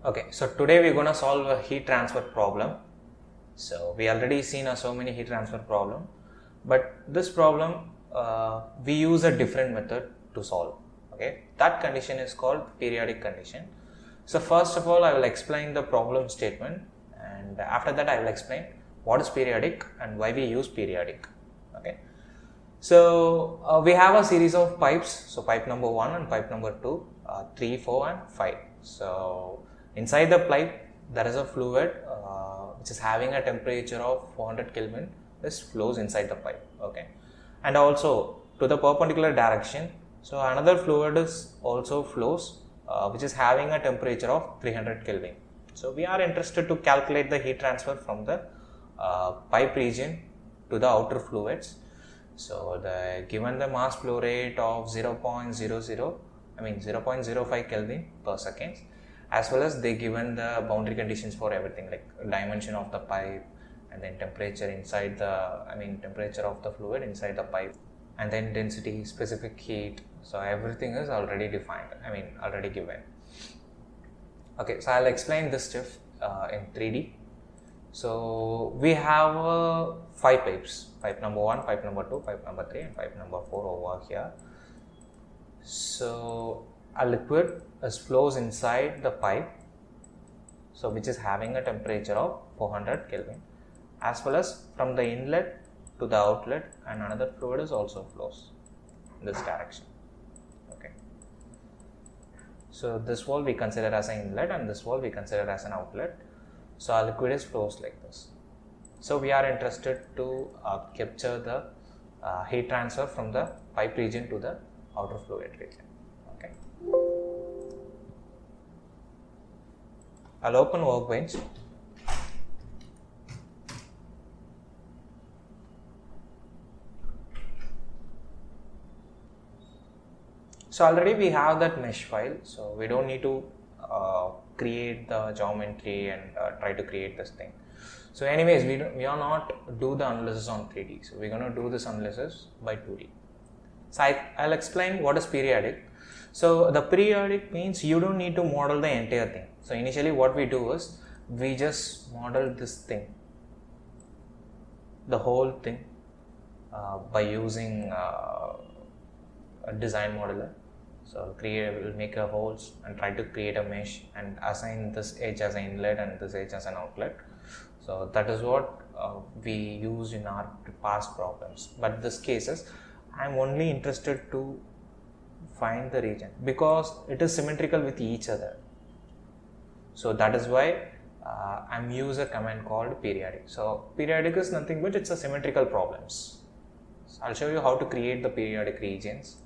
Okay, so today we're going to solve a heat transfer problem. So we already seen so many heat transfer problem, but this problem we use a different method to solve. Okay, that condition is called periodic condition. So first of all, I will explain the problem statement, and after that I will explain what is periodic and why we use periodic. Okay, so we have a series of pipes. So pipe number 1 and pipe number 2, 3, 4 and 5. So inside the pipe there is a fluid which is having a temperature of 400 Kelvin. This flows inside the pipe. Okay, and also to the perpendicular direction. So another fluid is also flows which is having a temperature of 300 Kelvin. So we are interested to calculate the heat transfer from the pipe region to the outer fluids. So the given the mass flow rate of 0.05 Kelvin per second, as well as they given the boundary conditions for everything like dimension of the pipe and then temperature inside the temperature of the fluid inside the pipe, and then density, specific heat. So everything is already defined, already given. Okay, so I'll explain this stuff in 3D. So we have 5 pipes, pipe number 1, pipe number 2, pipe number 3 and pipe number 4 over here. So a liquid flows inside the pipe, so which is having a temperature of 400 Kelvin, as well as from the inlet to the outlet, and another fluid is also flows in this direction. Okay, so this wall we consider as an inlet and this wall we consider as an outlet. So our liquid is flows like this. So we are interested to capture the heat transfer from the pipe region to the outer fluid region. Okay, I'll open workbench. So already we have that mesh file, so we don't need to create the geometry and try to create this thing. So anyways, we are not do the analysis on 3D, so we're going to do this analysis by 2D. So I'll explain what is periodic. So the periodic means you don't need to model the entire thing. So initially what we do is we just model this thing, the whole thing by using a design modeler. So we'll make a holes and try to create a mesh and assign this edge as an inlet and this edge as an outlet. So that is what we use in our past problems. But this cases, I'm only interested to find the region because it is symmetrical with each other. So that is why I'm use a command called periodic. So periodic is nothing but it's a symmetrical problems. So I'll show you how to create the periodic regions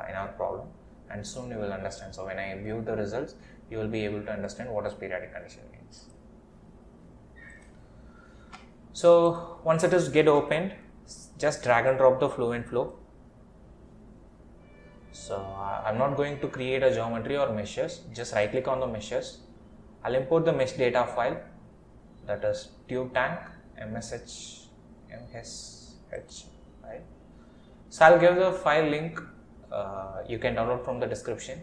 in our problem, and soon you will understand. So when I view the results, you will be able to understand what is periodic condition means. So once it is get opened, just drag and drop the fluent flow. So I'm not going to create a geometry or meshes, just right click on the meshes. I'll import the mesh data file, that is tube tank msh, right? So I'll give the file link. You can download from the description.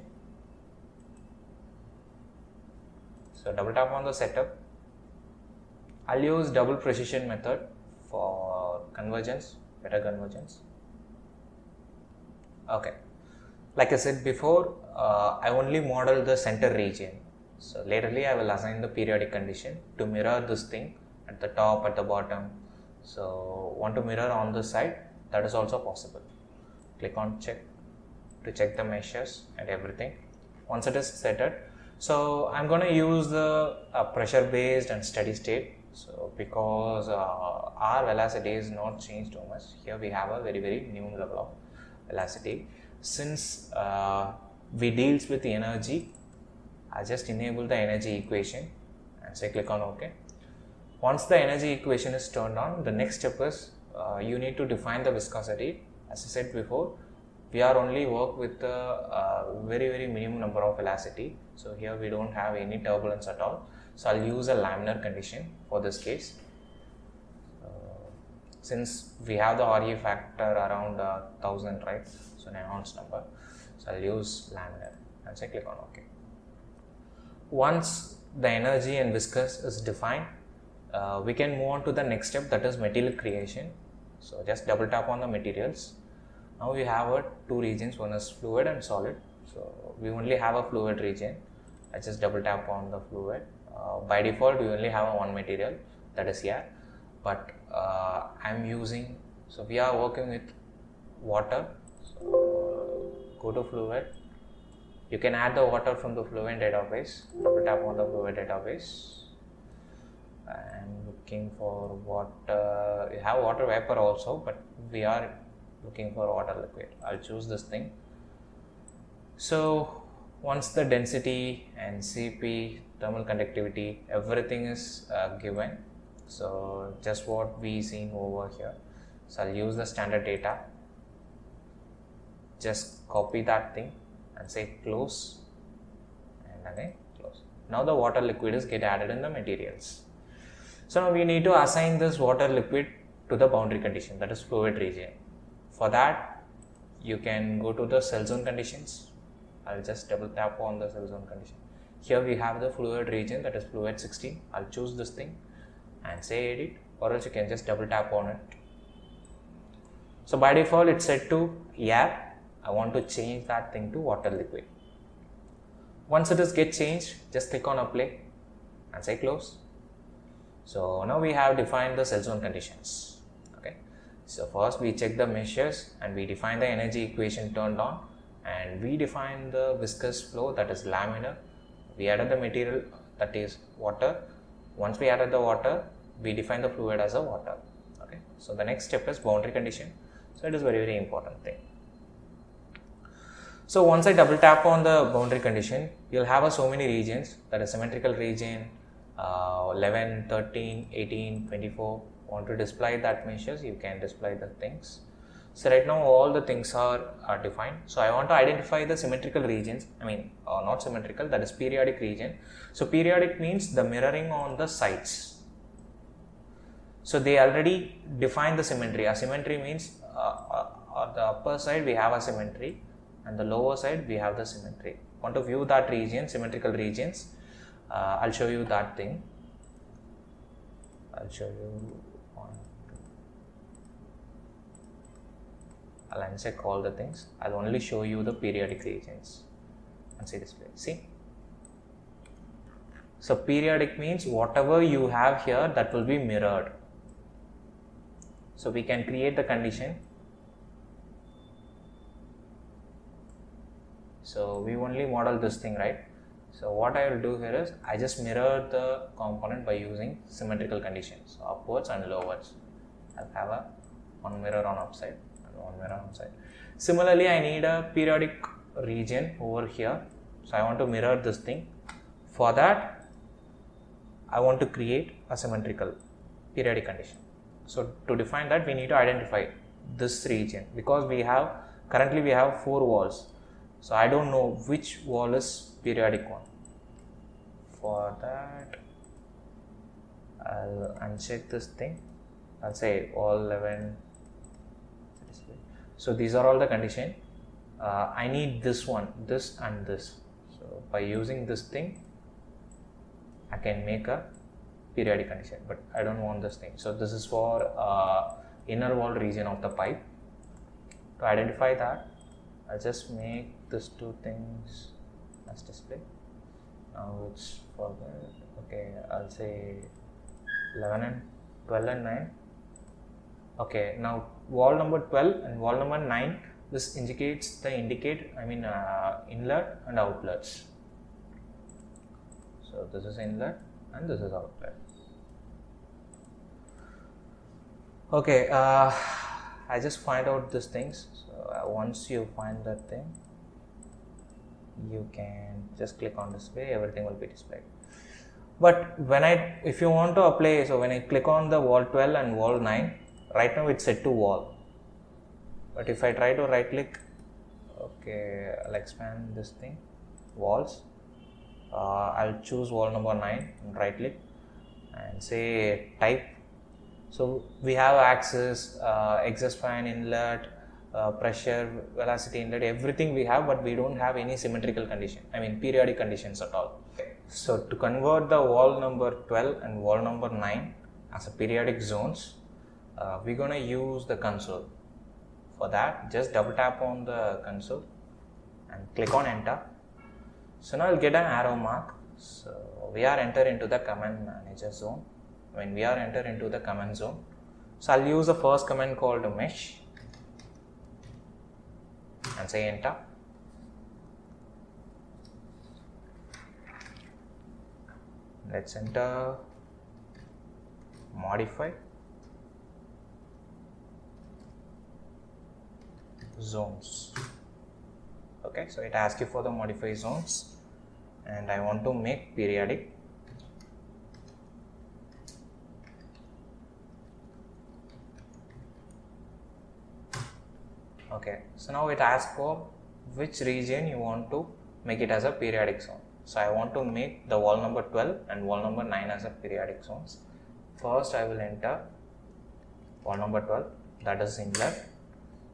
So double tap on the setup. I'll use double precision method for convergence, better convergence. Okay, like I said before, I only model the center region. So laterally I will assign the periodic condition to mirror this thing at the top, at the bottom. So want to mirror on this side, that is also possible. Click on check to check the meshes and everything. Once it is setted, so I'm going to use the pressure based and steady state. So because our velocity is not changed too much, here we have a very minimum level of velocity. Since we deals with the energy, I just enable the energy equation and say click on OK. Once the energy equation is turned on, the next step is you need to define the viscosity. As I said before, we are only work with the very minimum number of velocity. So here we don't have any turbulence at all. So I'll use a laminar condition for this case. Since we have the RE factor around 1000, right? So Reynolds number. So I'll use laminar and say click on OK. Once the energy and viscous is defined, we can move on to the next step, that is material creation. So just double tap on the materials. Now we have two regions, one is fluid and solid. So we only have a fluid region. I just double tap on the fluid. By default we only have one material, that is air, but I'm using, so we are working with water. So go to fluid. You can add the water from the fluid database. Double tap on the fluid database. I'm looking for water. We have water vapor also, but we are looking for water liquid. I'll choose this thing. So once the density and Cp, thermal conductivity, everything is given. So just what we seen over here. So I'll use the standard data. Just copy that thing and say close, and again close. Now the water liquid is get added in the materials. So now we need to assign this water liquid to the boundary condition, that is fluid region. For that you can go to the cell zone conditions. I'll just double tap on the cell zone condition. Here we have the fluid region, that is fluid 16. I'll choose this thing and say edit, or else you can just double tap on it. So by default it's set to air. I want to change that thing to water liquid. Once it is get changed, just click on apply and say close. So now we have defined the cell zone conditions. Okay. So first we check the measures and we define the energy equation turned on, and we define the viscous flow, that is laminar. We added the material, that is water. Once we added the water, we define the fluid as a water. Okay. So the next step is boundary condition. So it is very important thing. So once I double tap on the boundary condition, you'll have so many regions, that is symmetrical region, 11, 13, 18, 24. Want to display that measures, you can display the things. So right now all the things are defined. So I want to identify the symmetrical regions, not symmetrical, that is periodic region. So periodic means the mirroring on the sides. So they already define the symmetry. A symmetry means on the upper side we have a symmetry and the lower side we have the symmetry. Want to view that region, symmetrical regions, I'll show you that thing. I'll show you one, two. I'll uncheck all the things. I'll only show you the periodic regions and see display. See? So periodic means whatever you have here, that will be mirrored. So we can create the condition. So we only model this thing, right? So what I will do here is I just mirror the component by using symmetrical conditions, so upwards and lowards. I'll have one mirror on upside and one mirror on side. Similarly, I need a periodic region over here. So I want to mirror this thing. For that, I want to create a symmetrical periodic condition. So to define that, we need to identify this region, because currently we have 4 walls. So I don't know which wall is periodic one. For that, I'll uncheck this thing. I'll say all 11. So these are all the condition. I need this one, this and this. So by using this thing, I can make a periodic condition, but I don't want this thing. So this is for inner wall region of the pipe. To identify that, I'll just make these 2 things as display. Now it's for the, okay, I'll say 11 and 12 and 9. Okay, now wall number 12 and wall number 9, this indicates the inlet and outlets. So this is inlet and this is outlet. Okay, I just find out these things. So once you find that thing, you can just click on display, everything will be displayed. But if you want to apply, so when I click on the wall 12 and wall 9, right now it's set to wall. But if I try to right click, okay, I'll expand this thing, walls. I'll choose wall number 9 and right click and say type. So we have axis, exhaust fan inlet, pressure, velocity inlet, everything we have, but we don't have any symmetrical condition, periodic conditions at all. So to convert the wall number 12 and wall number 9 as a periodic zones, we're gonna use the console. For that, just double tap on the console and click on enter. So now you'll get an arrow mark. So we are enter into the command manager zone. When we are enter into the command zone, so I'll use the first command called mesh and say enter. Let's enter modify zones. Okay, so it asks you for the modify zones and I want to make periodic. Okay, so now it asks for which region you want to make it as a periodic zone. So I want to make the wall number 12 and wall number 9 as a periodic zones. First I will enter wall number 12, that is inlet.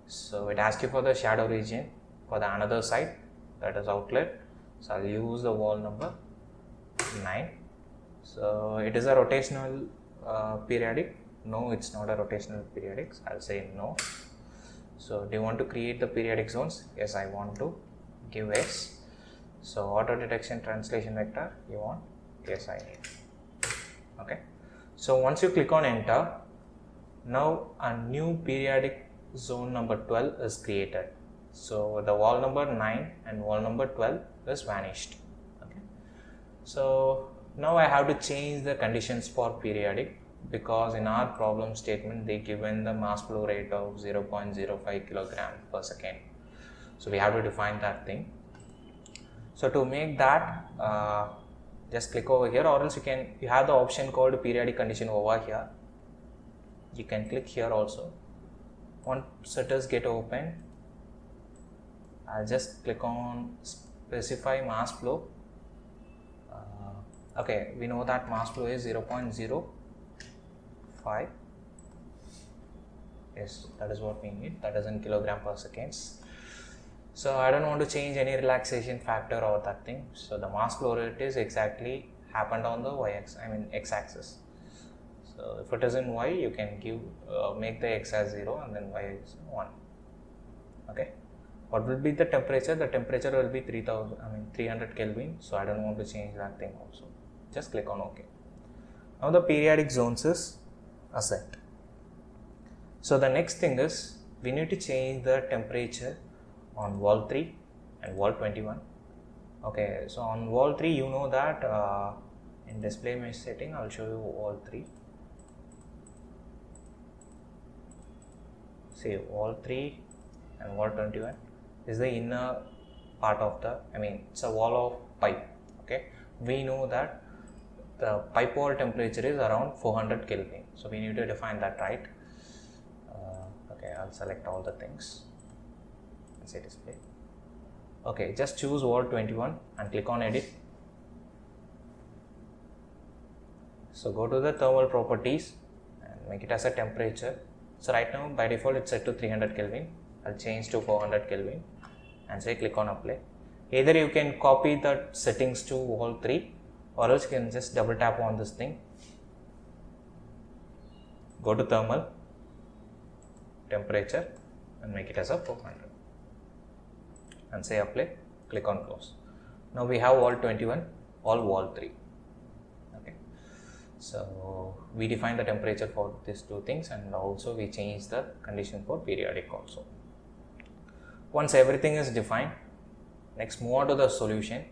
So it asks you for the shadow region for the another side, that is outlet. So I'll use the wall number 9. So it is a rotational periodic. No, it's not a rotational periodic. So I'll say no. So do you want to create the periodic zones? Yes, I want to. Give S. So auto detection translation vector you want? Yes, I need. Okay. So once you click on enter, now a new periodic zone number 12 is created. So the wall number 9 and wall number 12 is vanished. Okay. So now I have to change the conditions for periodic, because in our problem statement they given the mass flow rate of 0.05 kilogram per second. So we have to define that thing. So to make that, just click over here, or else you have the option called periodic condition over here. You can click here also. Once it is get open, I'll just click on specify mass flow. Okay, we know that mass flow is 0.05. Yes, that is what we need. That is in kilogram per seconds. So I don't want to change any relaxation factor or that thing. So the mass flow rate is exactly happened on the x-axis. So if it is in y, you can give make the x as 0 and then y is 1. Okay. What will be the temperature? The temperature will be 300 Kelvin. So I don't want to change that thing also. Just click on OK. Now the periodic zones is set. So the next thing is we need to change the temperature on wall 3 and wall 21. Okay, so on wall 3 you know that in display mesh setting I will show you wall 3. See, wall 3 and wall 21 is the inner part of the, it's a wall of pipe. Okay, we know that the pipe wall temperature is around 400 Kelvin. So we need to define that, right? Okay, I'll select all the things. Say display. Okay, just choose wall 21 and click on edit. So go to the thermal properties and make it as a temperature. So right now by default it's set to 300 Kelvin. I'll change to 400 Kelvin and say click on apply. Either you can copy the settings to wall 3 or else you can just double tap on this thing. Go to thermal, temperature and make it as a 400. And say apply, click on close. Now we have wall 21, wall 3. Okay, so we define the temperature for these two things and also we change the condition for periodic also. Once everything is defined, next move on to the solution.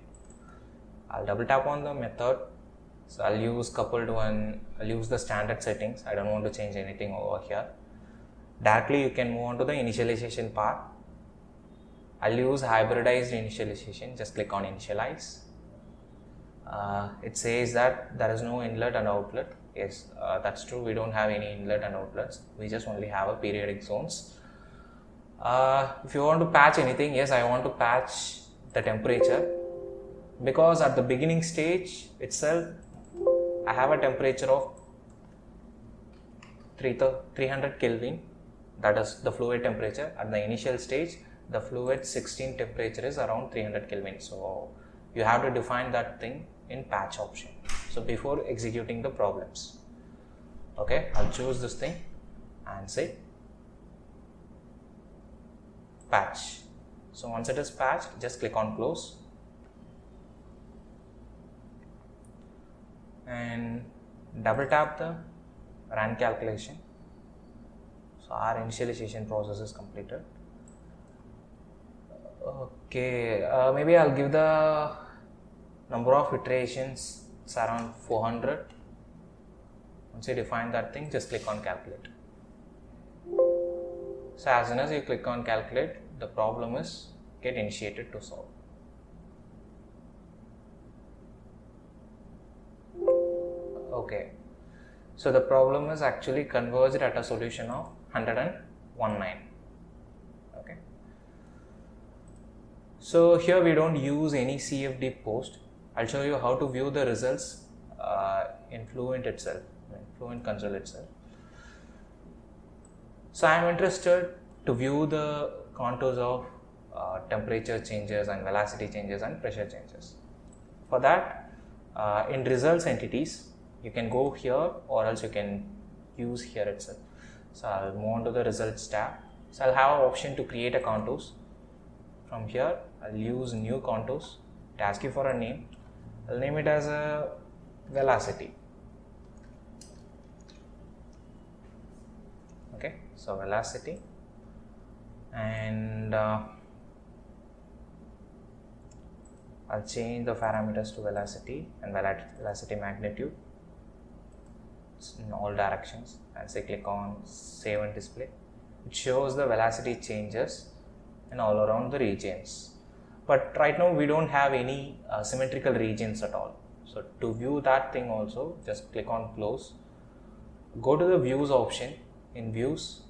I'll double tap on the method. So I'll use coupled one, I'll use the standard settings. I don't want to change anything over here. Directly you can move on to the initialization part. I'll use hybridized initialization. Just click on initialize. It says that there is no inlet and outlet. Yes, that's true. We don't have any inlet and outlets. We just only have a periodic zones. If you want to patch anything, yes, I want to patch the temperature, because at the beginning stage itself, I have a temperature of 300 Kelvin. That is the fluid temperature. At the initial stage, the fluid 16 temperature is around 300 Kelvin. So you have to define that thing in patch option. So before executing the problems, okay, I'll choose this thing and say patch. So once it is patched, just click on close and double tap the run calculation. So our initialization process is completed. Okay, maybe I'll give the number of iterations, it's around 400. Once you define that thing, just click on calculate. So as soon as you click on calculate, the problem is get initiated to solve. Okay, so the problem is actually converged at a solution of 119. Okay, so here we don't use any CFD post. I'll show you how to view the results in Fluent itself, in Fluent console itself. So I am interested to view the contours of temperature changes and velocity changes and pressure changes. For that, in results entities, you can go here or else you can use here itself. So I'll move on to the results tab. So I'll have an option to create a contours. From here, I'll use new contours. It asks you for a name. I'll name it as a velocity. Okay, so velocity, and I'll change the parameters to velocity and velocity magnitude in all directions, and say click on save and display. It shows the velocity changes in all around the regions, but right now we don't have any symmetrical regions at all. So to view that thing also, just click on close, go to the views option. In views,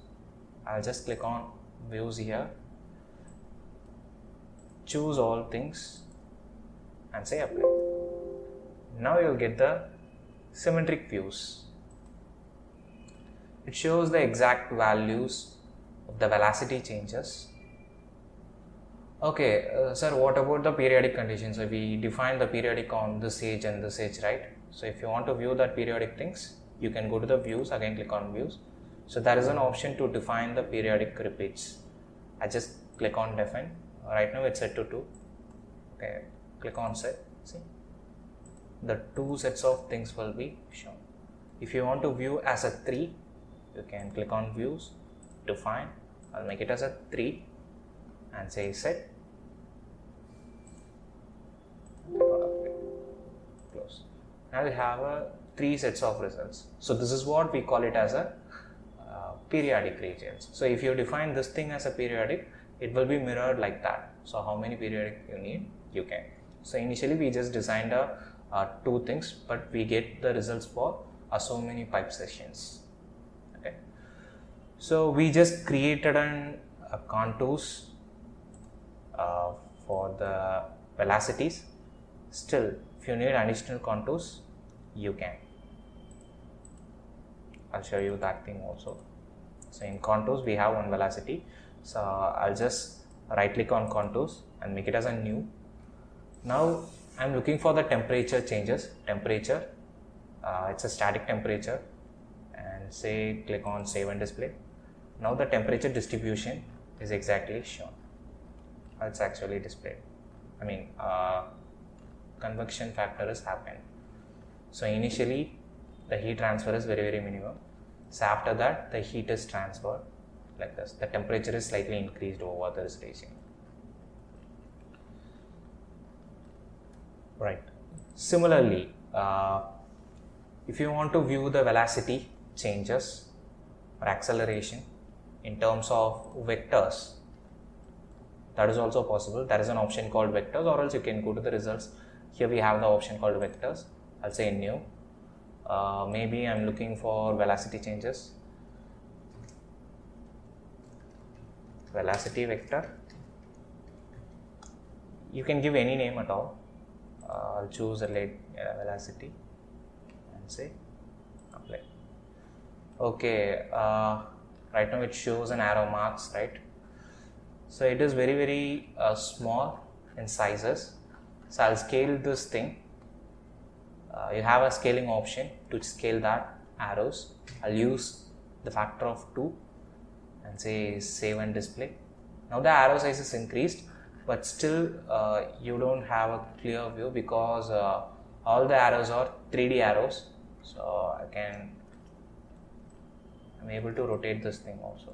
I'll just click on views here, choose all things and say apply. Now you'll get the symmetric views. It shows the exact values of the velocity changes. Okay, sir, what about the periodic conditions? So we define the periodic on this age and this age, right? So if you want to view that periodic things, you can go to the views, again click on views. So there is an option to define the periodic repeats. I just click on define. Right now it's set to 2. Okay, click on set. See, the 2 sets of things will be shown. If you want to view as a 3, you can click on views, define. I'll make it as a 3 and say set. Close. Now we have a 3 sets of results. So this is what we call it as a periodic regions. So if you define this thing as a periodic, it will be mirrored like that. So how many periodic you need, you can. So initially we just designed 2 things, but we get the results for so many pipe sessions. Okay, so we just created a contours for the velocities. Still, if you need additional contours, you can. I'll show you that thing also. So in contours we have one velocity. So I'll just right click on contours and make it as a new. Now I'm looking for the temperature changes. Temperature, it's a static temperature, and say click on save and display. Now the temperature distribution is exactly shown. It's actually displayed. I mean convection factor is happened. So initially the heat transfer is very minimum. So after that the heat is transferred like this. The temperature is slightly increased over this ratio. Right. Similarly, if you want to view the velocity changes or acceleration in terms of vectors, that is also possible. There is an option called vectors, or else you can go to the results. Here we have the option called vectors. I'll say new. Maybe I'm looking for velocity changes. Velocity vector. You can give any name at all. I'll choose a velocity and say apply. Okay, right now it shows an arrow marks, right? So it is very small in sizes. So I'll scale this thing You have a scaling option to scale that arrows. I'll use the factor of 2 and say save and display. Now the arrow size is increased, but still you don't have a clear view because all the arrows are 3D arrows. So I'm able to rotate this thing also.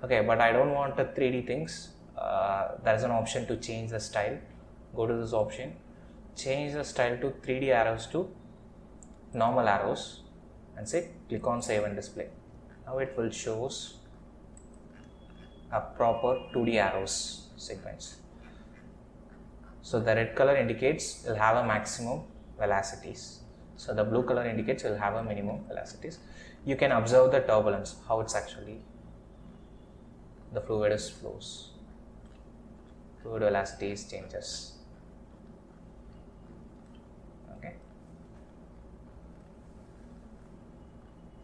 Okay, but I don't want the 3D things. There is an option to change the style. Go to this option, change the style to 3D arrows to normal arrows and say click on save and display. Now it will shows a proper 2D arrows sequence. So the red color indicates it will have a maximum velocities. So the blue color indicates it will have a minimum velocities. You can observe the turbulence, how it's actually the fluid is flows. Fluid velocities changes. Okay.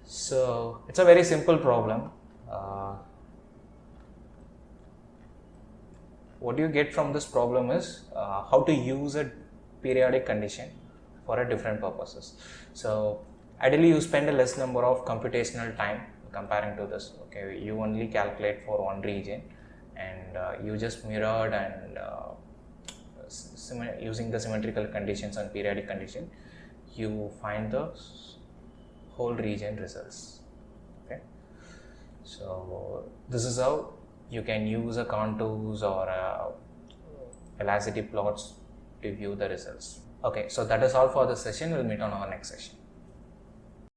So it's a very simple problem. What you get from this problem is how to use a periodic condition for a different purposes. So ideally you spend a less number of computational time comparing to this. Okay, you only calculate for one region and you just mirrored and using the symmetrical conditions and periodic condition, you find the whole region results. Okay, so this is how you can use a contours or velocity plots to view the results. Okay, so that is all for this session. We'll meet on our next session.